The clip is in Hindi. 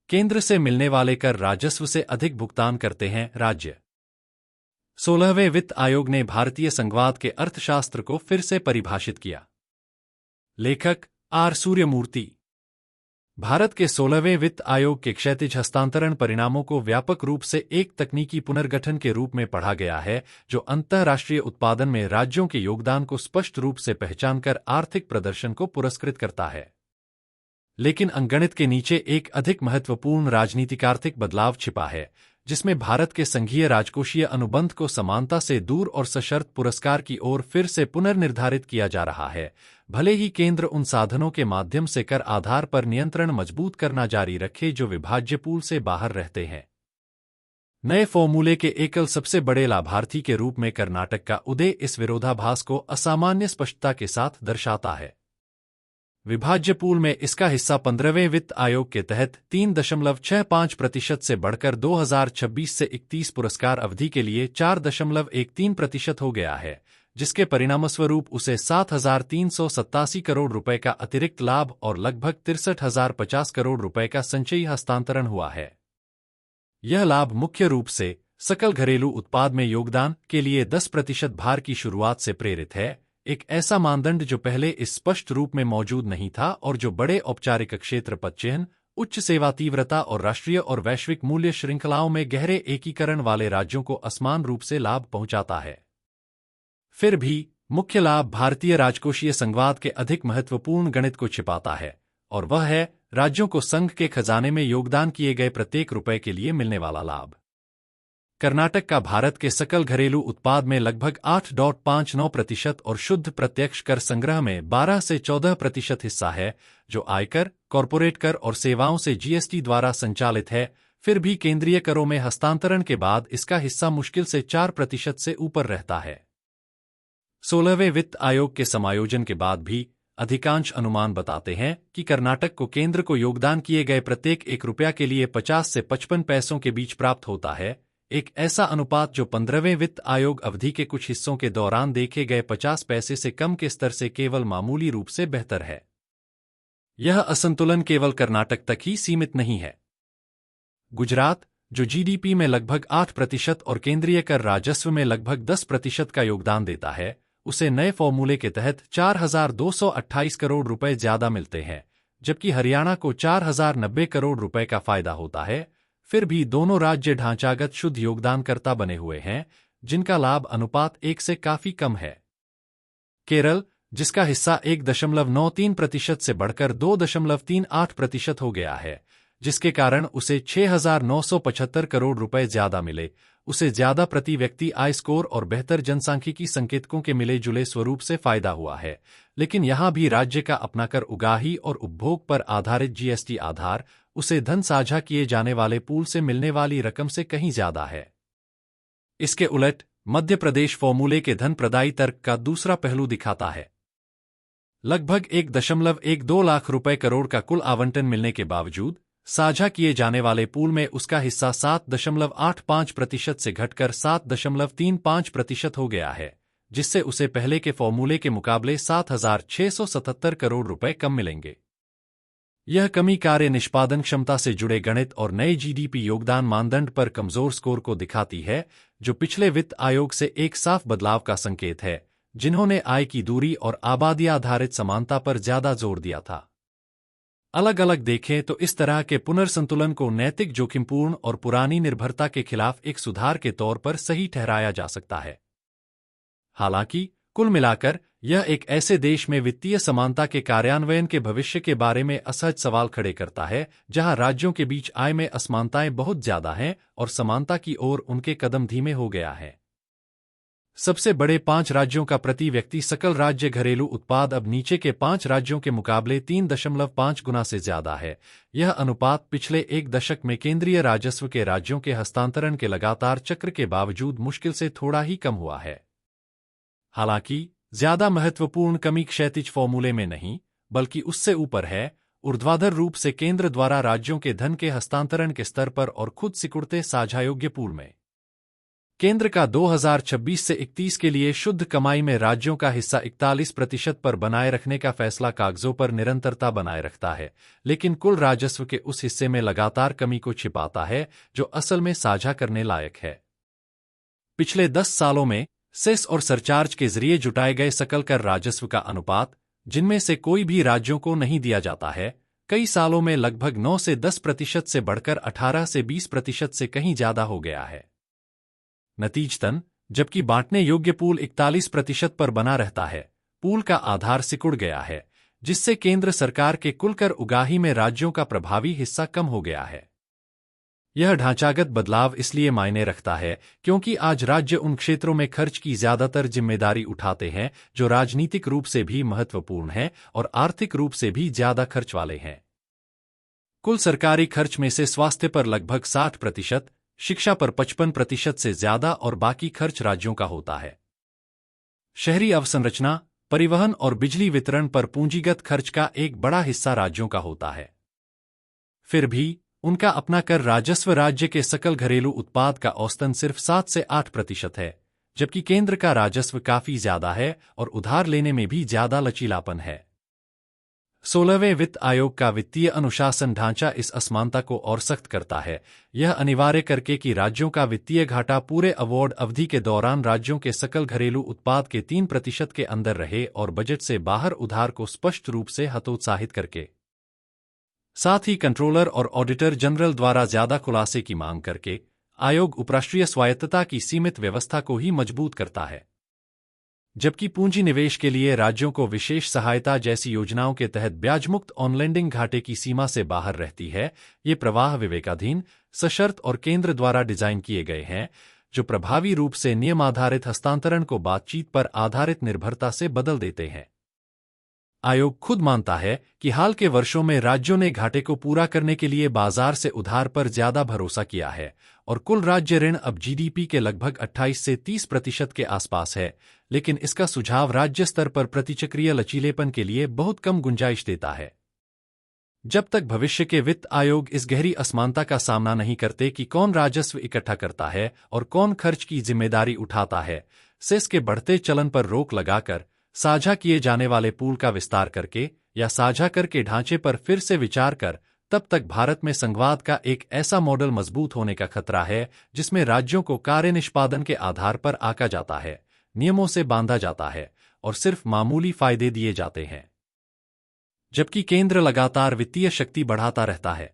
केंद्र से मिलने वाले कर राजस्व से अधिक भुगतान करते हैं राज्य। 16वें वित्त आयोग ने भारतीय संघवाद के अर्थशास्त्र को फिर से परिभाषित किया। लेखक आर सूर्यमूर्ति। भारत के 16वें वित्त आयोग के क्षैतिज हस्तांतरण परिणामों को व्यापक रूप से एक तकनीकी पुनर्गठन के रूप में पढ़ा गया है, जो अंतर्राष्ट्रीय उत्पादन में राज्यों के योगदान को स्पष्ट रूप से पहचानकर आर्थिक प्रदर्शन को पुरस्कृत करता है। लेकिन अंकगणित के नीचे एक अधिक महत्वपूर्ण राजनीतिक आर्थिक बदलाव छिपा है, जिसमें भारत के संघीय राजकोषीय अनुबंध को समानता से दूर और सशर्त पुरस्कार की ओर फिर से पुनर्निर्धारित किया जा रहा है, भले ही केंद्र उन साधनों के माध्यम से कर आधार पर नियंत्रण मजबूत करना जारी रखे जो विभाज्य पूल से बाहर रहते हैं। नए फॉर्मूले के एकल सबसे बड़े लाभार्थी के रूप में कर्नाटक का उदय इस विरोधाभास को असामान्य स्पष्टता के साथ दर्शाता है। विभाज्य पूल में इसका हिस्सा 15वें वित्त आयोग के तहत 3.65% से बढ़कर 2026 से 31 पुरस्कार अवधि के लिए 4.13% हो गया है, जिसके परिणामस्वरूप उसे 7,387 करोड़ रुपए का अतिरिक्त लाभ और लगभग 63,050 करोड़ रुपए का संचयी हस्तांतरण हुआ है। यह लाभ मुख्य रूप से सकल घरेलू उत्पाद में योगदान के लिए 10% भार की शुरुआत से प्रेरित है, एक ऐसा मानदंड जो पहले इस स्पष्ट रूप में मौजूद नहीं था और जो बड़े औपचारिक क्षेत्र पद चिह्न, उच्च सेवा तीव्रता और राष्ट्रीय और वैश्विक मूल्य श्रृंखलाओं में गहरे एकीकरण वाले राज्यों को असमान रूप से लाभ पहुंचाता है। फिर भी मुख्य लाभ भारतीय राजकोषीय संघवाद के अधिक महत्वपूर्ण गणित को छिपाता है, और वह है राज्यों को संघ के खजाने में योगदान किए गए प्रत्येक रुपए के लिए मिलने वाला लाभ। कर्नाटक का भारत के सकल घरेलू उत्पाद में लगभग 8.59% और शुद्ध प्रत्यक्ष कर संग्रह में 12 से 14% हिस्सा है, जो आयकर, कॉरपोरेट कर और सेवाओं से जीएसटी द्वारा संचालित है। फिर भी केंद्रीय करों में हस्तांतरण के बाद इसका हिस्सा मुश्किल से 4% से ऊपर रहता है। 16वें वित्त आयोग के समायोजन के बाद भी अधिकांश अनुमान बताते हैं कि कर्नाटक को केंद्र को योगदान किए गए प्रत्येक ₹1 के लिए 50 से 55 पैसों के बीच प्राप्त होता है, एक ऐसा अनुपात जो 15वें वित्त आयोग अवधि के कुछ हिस्सों के दौरान देखे गए 50 पैसे से कम के स्तर से केवल मामूली रूप से बेहतर है। यह असंतुलन केवल कर्नाटक तक ही सीमित नहीं है। गुजरात, जो जीडीपी में लगभग 8% और केंद्रीय कर राजस्व में लगभग 10% का योगदान देता है, उसे नए फॉर्मूले के तहत 4,228 करोड़ रुपए ज्यादा मिलते हैं, जबकि हरियाणा को 4,090 करोड़ रुपए का फायदा होता है। फिर भी दोनों राज्य ढांचागत शुद्ध योगदानकर्ता बने हुए हैं, जिनका लाभ अनुपात 1 से काफी कम है। केरल, जिसका हिस्सा 1.93% से बढ़कर 2.38% हो गया है, जिसके कारण उसे 6,975 करोड़ रुपए ज्यादा मिले, उसे ज्यादा प्रति व्यक्ति आय स्कोर और बेहतर जनसांख्यिकी संकेतकों के मिले जुले स्वरूप से फायदा हुआ है। लेकिन यहां भी राज्य का अपना कर उगाही और उपभोग पर आधारित जीएसटी आधार उसे धन साझा किए जाने वाले पूल से मिलने वाली रकम से कहीं ज्यादा है। इसके उलट मध्य प्रदेश फॉर्मूले के धन प्रदायी तर्क का दूसरा पहलू दिखाता है। लगभग 1.12 लाख रुपए करोड़ का कुल आवंटन मिलने के बावजूद साझा किए जाने वाले पूल में उसका हिस्सा 7.85% से घटकर 7.35% हो गया है, जिससे उसे पहले के फॉर्मूले के मुकाबले 7,677 करोड़ रुपए कम मिलेंगे। यह कमी कार्य निष्पादन क्षमता से जुड़े गणित और नए जीडीपी योगदान मानदंड पर कमजोर स्कोर को दिखाती है, जो पिछले वित्त आयोग से एक साफ बदलाव का संकेत है, जिन्होंने आय की दूरी और आबादी आधारित समानता पर ज्यादा जोर दिया था। अलग अलग देखें तो इस तरह के पुनर्संतुलन को नैतिक जोखिमपूर्ण और पुरानी निर्भरता के खिलाफ एक सुधार के तौर पर सही ठहराया जा सकता है। हालांकि कुल मिलाकर यह एक ऐसे देश में वित्तीय समानता के कार्यान्वयन के भविष्य के बारे में असहज सवाल खड़े करता है, जहां राज्यों के बीच आय में असमानताएं बहुत ज्यादा हैं और समानता की ओर उनके कदम धीमे हो गया है। सबसे बड़े 5 राज्यों का प्रति व्यक्ति सकल राज्य घरेलू उत्पाद अब नीचे के 5 राज्यों के मुकाबले 3.5 गुना से ज्यादा है। यह अनुपात पिछले एक दशक में केंद्रीय राजस्व के राज्यों के हस्तांतरण के लगातार चक्र के बावजूद मुश्किल से थोड़ा ही कम हुआ है। हालांकि ज्यादा महत्वपूर्ण कमी क्षैतिज फॉर्मूले में नहीं, बल्कि उससे ऊपर है, ऊर्ध्वाधर रूप से केंद्र द्वारा राज्यों के धन के हस्तांतरण के स्तर पर और खुद सिकुड़ते साझायोग्य पूल में। केंद्र का 2026 से 31 के लिए शुद्ध कमाई में राज्यों का हिस्सा 41% पर बनाए रखने का फैसला कागजों पर निरंतरता बनाए रखता है, लेकिन कुल राजस्व के उस हिस्से में लगातार कमी को छिपाता है जो असल में साझा करने लायक है। पिछले 10 सालों में सेस और सरचार्ज के जरिए जुटाए गए सकल कर राजस्व का अनुपात, जिनमें से कोई भी राज्यों को नहीं दिया जाता है, कई सालों में लगभग 9 से 10% से बढ़कर 18 से 20% से कहीं ज्यादा हो गया है। नतीजतन, जबकि बांटने योग्य पूल 41% पर बना रहता है, पूल का आधार सिकुड़ गया है, जिससे केंद्र सरकार के कुल कर उगाही में राज्यों का प्रभावी हिस्सा कम हो गया है। यह ढांचागत बदलाव इसलिए मायने रखता है क्योंकि आज राज्य उन क्षेत्रों में खर्च की ज्यादातर जिम्मेदारी उठाते हैं जो राजनीतिक रूप से भी महत्वपूर्ण हैं और आर्थिक रूप से भी ज्यादा खर्च वाले हैं। कुल सरकारी खर्च में से स्वास्थ्य पर लगभग 60%, शिक्षा पर 55% से ज्यादा और बाकी खर्च राज्यों का होता है। शहरी अवसंरचना, परिवहन और बिजली वितरण पर पूंजीगत खर्च का एक बड़ा हिस्सा राज्यों का होता है। फिर भी उनका अपना कर राजस्व राज्य के सकल घरेलू उत्पाद का औसतन सिर्फ 7 से 8% है, जबकि केंद्र का राजस्व काफी ज्यादा है और उधार लेने में भी ज्यादा लचीलापन है। 16वें वित्त आयोग का वित्तीय अनुशासन ढांचा इस असमानता को और सख्त करता है, यह अनिवार्य करके कि राज्यों का वित्तीय घाटा पूरे अवॉर्ड अवधि के दौरान राज्यों के सकल घरेलू उत्पाद के 3% के अंदर रहे और बजट से बाहर उधार को स्पष्ट रूप से हतोत्साहित करके। साथ ही कंट्रोलर और ऑडिटर जनरल द्वारा ज्यादा खुलासे की मांग करके आयोग उपराष्ट्रीय स्वायत्तता की सीमित व्यवस्था को ही मजबूत करता है। जबकि पूंजी निवेश के लिए राज्यों को विशेष सहायता जैसी योजनाओं के तहत ब्याजमुक्त ऑन लेंडिंग घाटे की सीमा से बाहर रहती है, ये प्रवाह विवेकाधीन, सशर्त और केंद्र द्वारा डिजाइन किए गए हैं, जो प्रभावी रूप से नियम आधारित हस्तांतरण को बातचीत पर आधारित निर्भरता से बदल देते हैं। आयोग खुद मानता है कि हाल के वर्षों में राज्यों ने घाटे को पूरा करने के लिए बाजार से उधार पर ज्यादा भरोसा किया है और कुल राज्य ऋण अब जीडीपी के लगभग 28 से 30% के आसपास है, लेकिन इसका सुझाव राज्य स्तर पर प्रतिचक्रीय लचीलेपन के लिए बहुत कम गुंजाइश देता है। जब तक भविष्य के वित्त आयोग इस गहरी असमानता का सामना नहीं करते कि कौन राजस्व इकट्ठा करता है और कौन खर्च की जिम्मेदारी उठाता है, सेस के बढ़ते चलन पर रोक लगाकर, साझा किए जाने वाले पूल का विस्तार करके या साझा कर के ढांचे पर फिर से विचार कर, तब तक भारत में संघवाद का एक ऐसा मॉडल मजबूत होने का खतरा है जिसमें राज्यों को कार्य निष्पादन के आधार पर आंका जाता है, नियमों से बांधा जाता है और सिर्फ मामूली फायदे दिए जाते हैं, जबकि केंद्र लगातार वित्तीय शक्ति बढ़ाता रहता है।